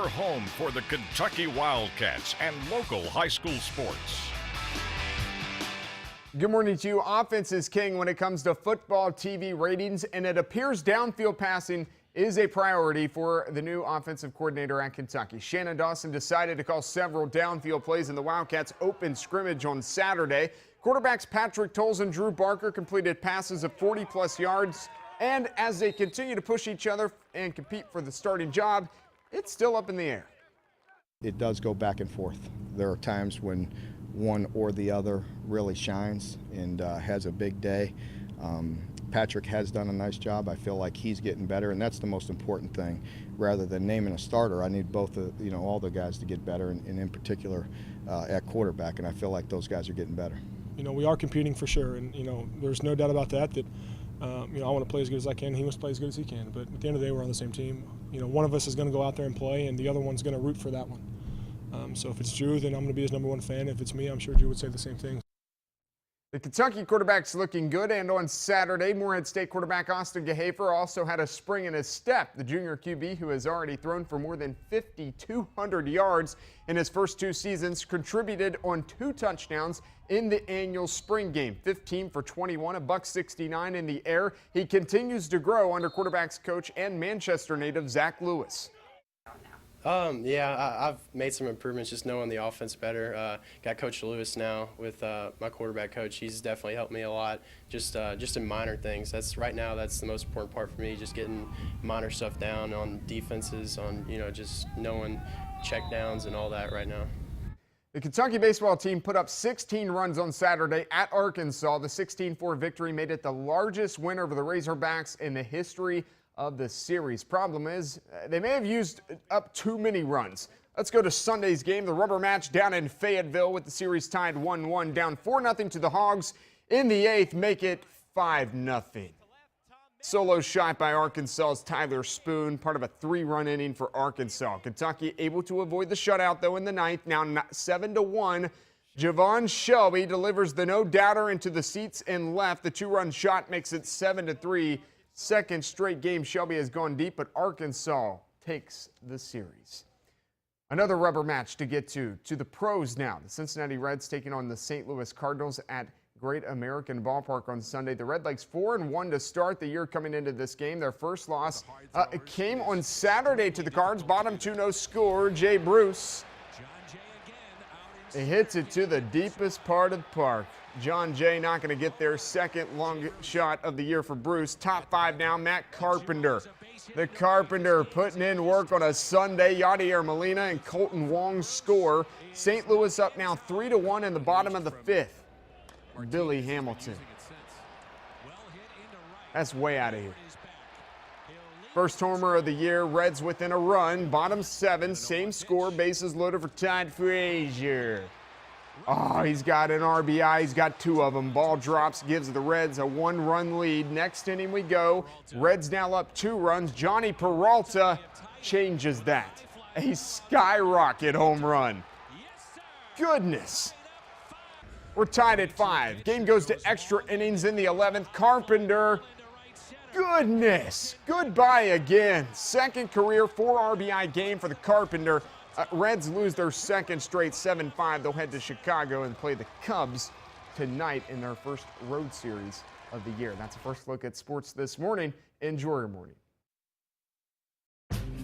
Home for the Kentucky Wildcats and local high school sports. Good morning to you. Offense is king when it comes to football TV ratings, and it appears downfield passing is a priority for the new offensive coordinator at Kentucky. Shannon Dawson decided to call several downfield plays in the Wildcats' open scrimmage on Saturday. Quarterbacks Patrick Towles and Drew Barker completed passes of 40-plus yards, and as they continue to push each other and compete for the starting job, it's still up in the air. It does go back and forth. There are times when one or the other really shines and has a big day. Patrick has done a nice job. I feel like he's getting better, and that's the most important thing. Rather than naming a starter, I need both, all the guys to get better, and in particular at quarterback. And I feel like those guys are getting better. We are competing for sure, and there's no doubt about that. I want to play as good as I can. He wants to play as good as he can. But at the end of the day, we're on the same team. One of us is going to go out there and play, and the other one's going to root for that one. So if it's Drew, then I'm going to be his number one fan. If it's me, I'm sure Drew would say the same thing. The Kentucky quarterback's looking good, and on Saturday, Morehead State quarterback Austin Gehafer also had a spring in his step. The junior QB, who has already thrown for more than 5,200 yards in his first two seasons, contributed on 2 touchdowns in the annual spring game. 15 for 21, $169 in the air. He continues to grow under quarterbacks coach and Manchester native Zach Lewis. I've made some improvements just knowing the offense better. Got Coach Lewis now with my quarterback coach. He's definitely helped me a lot, just in minor things. That's the most important part for me, just getting minor stuff down on defenses, on just knowing check downs and all that right now. The Kentucky baseball team put up 16 runs on Saturday at Arkansas. The 16-4 victory made it the largest win over the Razorbacks in the history of the series. Problem is, they may have used up too many runs. Let's go to Sunday's game, the rubber match down in Fayetteville with the series tied 1-1, down 4-0 to the Hogs in the 8th, make it 5-0. Solo shot by Arkansas's Tyler Spoon, part of a 3-run inning for Arkansas. Kentucky able to avoid the shutout, though, in the 9th, now 7-1. Javon Shelby delivers the no-doubter into the seats and left. The 2-run shot makes it 7-3. Second straight game Shelby has gone deep, but Arkansas takes the series. Another rubber match to get to the pros now. The Cincinnati Reds taking on the St. Louis Cardinals at Great American Ballpark on Sunday. The Redlegs 4-1 to start the year coming into this game. Their first loss came on Saturday to the Cards. Bottom 2, no score. Jay Bruce. He hits it to the deepest part of the park. John Jay not going to get their second long shot of the year for Bruce. Top 5 now, Matt Carpenter. The Carpenter putting in work on a Sunday. Yadier Molina and Colton Wong score. St. Louis up now 3-1 in the bottom of the 5th. Billy Hamilton. That's way out of here. First homer of the year, Reds within a run. Bottom 7, same score, bases loaded for Todd Frazier. Oh, he's got an RBI. He's got 2 of them. Ball drops, gives the Reds a 1-run lead. Next inning we go. Reds now up 2 runs. Johnny Peralta changes that. A skyrocket home run. Goodness. We're tied at 5. Game goes to extra innings in the 11th. Carpenter. Goodness. Goodbye again. Second career 4 RBI game for the Carpenter. Reds lose their second straight 7-5. They'll head to Chicago and play the Cubs tonight in their first road series of the year. That's a first look at sports this morning. Enjoy your morning.